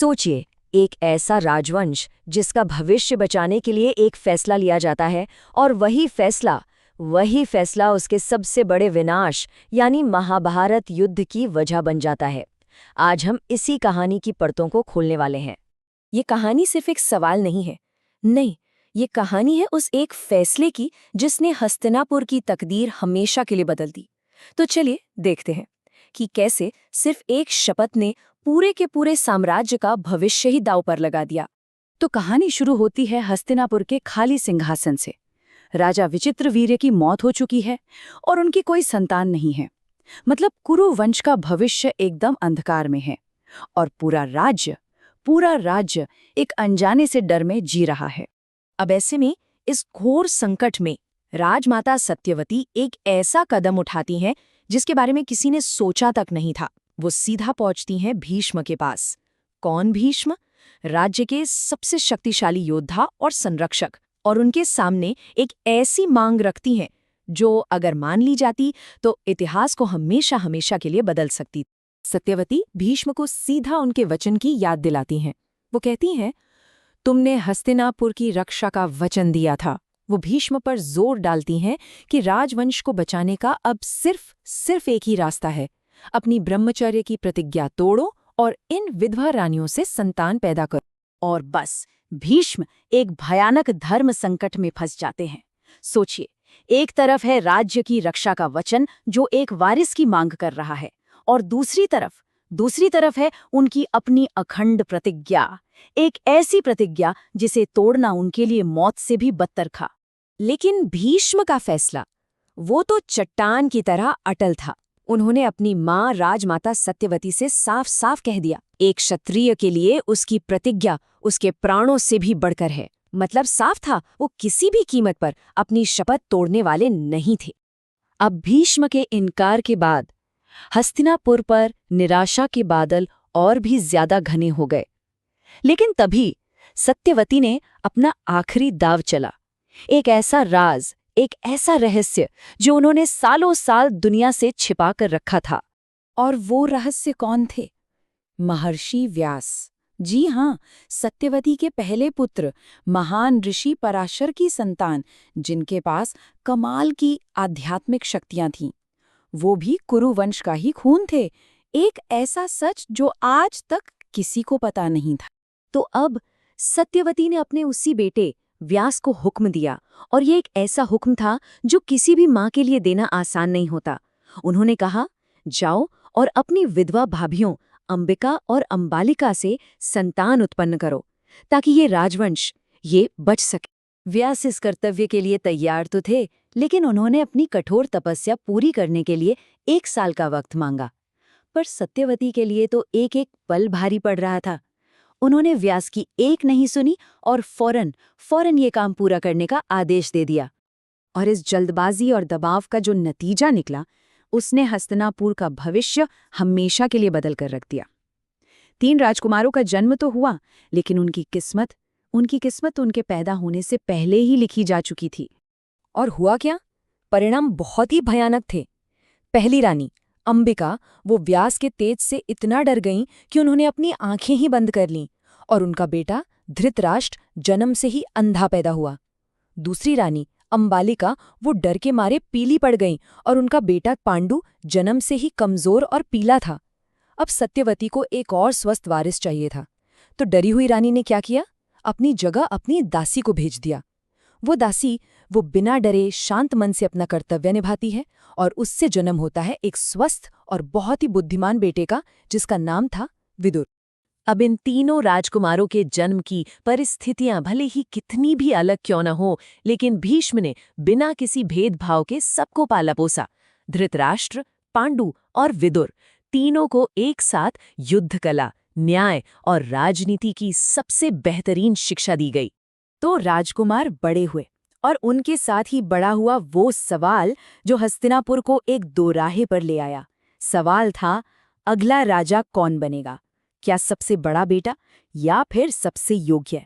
सोचिए, एक ऐसा राजवंश जिसका भविष्य बचाने के लिए एक फैसला लिया जाता है, और वही फैसला उसके सबसे बड़े विनाश यानी महाभारत युद्ध की वजह बन जाता है। आज हम इसी कहानी की परतों को खोलने वाले हैं। ये कहानी सिर्फ एक सवाल नहीं है। नहीं, ये कहानी है उस एक फैसले की जिसने हस्तिनापुर की तकदीर हमेशा के लिए बदल दी। तो चलिए देखते हैं कि कैसे सिर्फ एक शपथ ने पूरे के पूरे साम्राज्य का भविष्य ही दांव पर लगा दिया। तो कहानी शुरू होती है हस्तिनापुर के खाली सिंहासन से। राजा विचित्रवीर्य की मौत हो चुकी है और उनकी कोई संतान नहीं है। मतलब कुरु वंश का भविष्य एकदम अंधकार में है और पूरा राज्य एक अनजाने से डर में जी रहा है। अब ऐसे में इस घोर संकट में राजमाता सत्यवती एक ऐसा कदम उठाती हैं जिसके बारे में किसी ने सोचा तक नहीं था। वो सीधा पहुंचती हैं भीष्म के पास। कौन भीष्म? राज्य के सबसे शक्तिशाली योद्धा और संरक्षक, और उनके सामने एक ऐसी मांग रखती हैं जो अगर मान ली जाती तो इतिहास को हमेशा हमेशा के लिए बदल सकती। सत्यवती भीष्म को सीधा उनके वचन की याद दिलाती हैं। वो कहती हैं, तुमने हस्तिनापुर की रक्षा का वचन दिया था। वो भीष्म पर जोर डालती हैं कि राजवंश को बचाने का अब सिर्फ एक ही रास्ता है। अपनी ब्रह्मचर्य की प्रतिज्ञा तोड़ो और इन विधवा रानियों से संतान पैदा करो। और बस भीष्म एक भयानक धर्म संकट में फंस जाते हैं। सोचिए, एक तरफ है राज्य की रक्षा का वचन जो एक वारिस की मांग कर रहा है, और दूसरी तरफ है उनकी अपनी अखंड प्रतिज्ञा, एक ऐसी प्रतिज्ञा जिसे तोड़ना उनके लिए मौत से भी बदतर था। लेकिन भीष्म का फैसला, वो तो चट्टान की तरह अटल था। उन्होंने अपनी मां राजमाता सत्यवती से साफ साफ कह दिया, एक क्षत्रिय के लिए उसकी प्रतिज्ञा उसके प्राणों से भी बढ़कर है। मतलब साफ था, वो किसी भी कीमत पर अपनी शपथ तोड़ने वाले नहीं थे। अब भीष्म के इनकार के बाद हस्तिनापुर पर निराशा के बादल और भी ज्यादा घने हो गए। लेकिन तभी सत्यवती ने अपना आखिरी दाव चला। एक ऐसा राज, एक ऐसा रहस्य जो उन्होंने सालों साल दुनिया से छिपा कर रखा था। और वो रहस्य कौन थे? महर्षि व्यास। जी हाँ, सत्यवती के पहले पुत्र, महान ऋषि पराशर की संतान, जिनके पास कमाल की आध्यात्मिक शक्तियां थीं। वो भी कुरुवंश का ही खून थे। एक ऐसा सच जो आज तक किसी को पता नहीं था। तो अब सत्यवती ने अपने उसी बेटे व्यास को हुक्म दिया, और ये एक ऐसा हुक्म था जो किसी भी माँ के लिए देना आसान नहीं होता। उन्होंने कहा, जाओ और अपनी विधवा भाभियों अंबिका और अंबालिका से संतान उत्पन्न करो, ताकि ये राजवंश ये बच सके। व्यास इस कर्तव्य के लिए तैयार तो थे, लेकिन उन्होंने अपनी कठोर तपस्या पूरी करने के लिए 1 साल का वक्त मांगा। पर सत्यवती के लिए तो एक एक पल भारी पड़ रहा था। उन्होंने व्यास की एक नहीं सुनी और फौरन ये काम पूरा करने का आदेश दे दिया। और इस जल्दबाजी और दबाव का जो नतीजा निकला, उसने हस्तिनापुर का भविष्य हमेशा के लिए बदल कर रख दिया। 3 राजकुमारों का जन्म तो हुआ, लेकिन उनकी किस्मत उनके पैदा होने से पहले ही लिखी जा चुकी थी। और हुआ क्या? परिणाम बहुत ही भयानक थे। पहली रानी अंबिका, वो व्यास के तेज से इतना डर गईं कि उन्होंने अपनी आंखें ही बंद कर लीं, और उनका बेटा धृतराष्ट्र जन्म से ही अंधा पैदा हुआ। दूसरी रानी अंबालिका, वो डर के मारे पीली पड़ गईं, और उनका बेटा पांडु जन्म से ही कमजोर और पीला था। अब सत्यवती को एक और स्वस्थ वारिस चाहिए था। तो डरी हुई रानी ने क्या किया? अपनी जगह अपनी दासी को भेज दिया। वो दासी, वो बिना डरे शांत मन से अपना कर्तव्य निभाती है, और उससे जन्म होता है एक स्वस्थ और बहुत ही बुद्धिमान बेटे का, जिसका नाम था विदुर। अब इन तीनों राजकुमारों के जन्म की परिस्थितियां भले ही कितनी भी अलग क्यों न हो, लेकिन भीष्म ने बिना किसी भेदभाव के सबको पाला पोसा। धृतराष्ट्र, पांडु और विदुर, तीनों को एक साथ युद्ध कला, न्याय और राजनीति की सबसे बेहतरीन शिक्षा दी गई। तो राजकुमार बड़े हुए, और उनके साथ ही बड़ा हुआ वो सवाल जो हस्तिनापुर को एक दोराहे पर ले आया। सवाल था, अगला राजा कौन बनेगा? क्या सबसे बड़ा बेटा या फिर सबसे योग्य?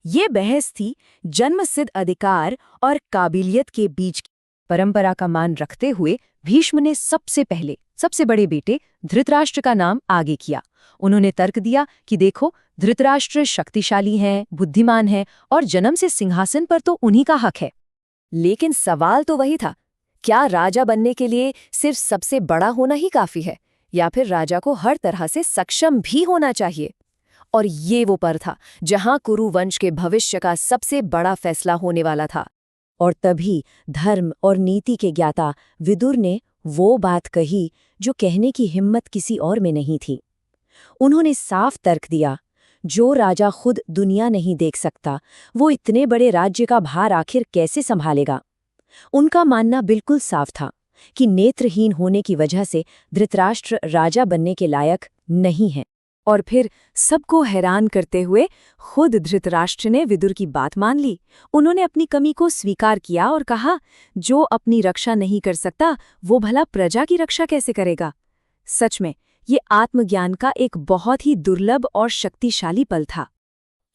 ये बहस थी जन्मसिद्ध अधिकार और काबिलियत के बीच की। परंपरा का मान रखते हुए भीष्म ने सबसे पहले सबसे बड़े बेटे धृतराष्ट्र का नाम आगे किया। उन्होंने तर्क दिया कि देखो, धृतराष्ट्र शक्तिशाली हैं, बुद्धिमान हैं और जन्म से सिंहासन पर तो उन्हीं का हक है। लेकिन सवाल तो वही था, क्या राजा बनने के लिए सिर्फ सबसे बड़ा होना ही काफी है, या फिर राजा को हर तरह से सक्षम भी होना चाहिए? और ये वो पर था जहां कुरु वंश के भविष्य का सबसे बड़ा फैसला होने वाला था। और तभी धर्म और नीति के ज्ञाता विदुर ने वो बात कही जो कहने की हिम्मत किसी और में नहीं थी। उन्होंने साफ तर्क दिया, जो राजा खुद दुनिया नहीं देख सकता, वो इतने बड़े राज्य का भार आखिर कैसे संभालेगा? उनका मानना बिल्कुल साफ था कि नेत्रहीन होने की वजह से धृतराष्ट्र राजा बनने के लायक नहीं है। और फिर सबको हैरान करते हुए खुद धृतराष्ट्र ने विदुर की बात मान ली। उन्होंने अपनी कमी को स्वीकार किया और कहा, जो अपनी रक्षा नहीं कर सकता वो भला प्रजा की रक्षा कैसे करेगा? सच में ये आत्मज्ञान का एक बहुत ही दुर्लभ और शक्तिशाली पल था।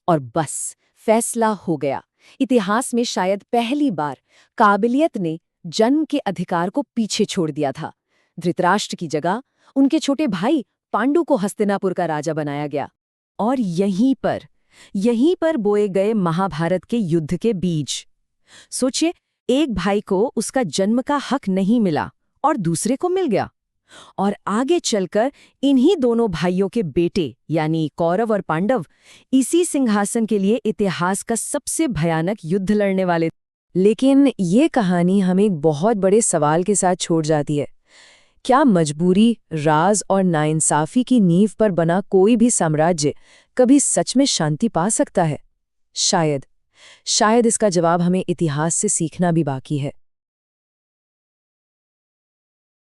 और बस फैसला हो गया। इतिहास में शायद पहली बार काबिलियत ने जन्म के अधिकार को पीछे छोड़ दिया था। धृतराष्ट्र की जगह उनके छोटे भाई पांडु को हस्तिनापुर का राजा बनाया गया। और यहीं पर बोए गए महाभारत के युद्ध के बीज। सोचिए, एक भाई को उसका जन्म का हक नहीं मिला और दूसरे को मिल गया। और आगे चलकर इन्हीं दोनों भाइयों के बेटे यानी कौरव और पांडव इसी सिंहासन के लिए इतिहास का सबसे भयानक युद्ध लड़ने वाले। लेकिन ये कहानी हमें एक बहुत बड़े सवाल के साथ छोड़ जाती है। क्या मजबूरी, राज और नाइंसाफी की नींव पर बना कोई भी साम्राज्य कभी सच में शांति पा सकता है? शायद इसका जवाब हमें इतिहास से सीखना भी बाकी है।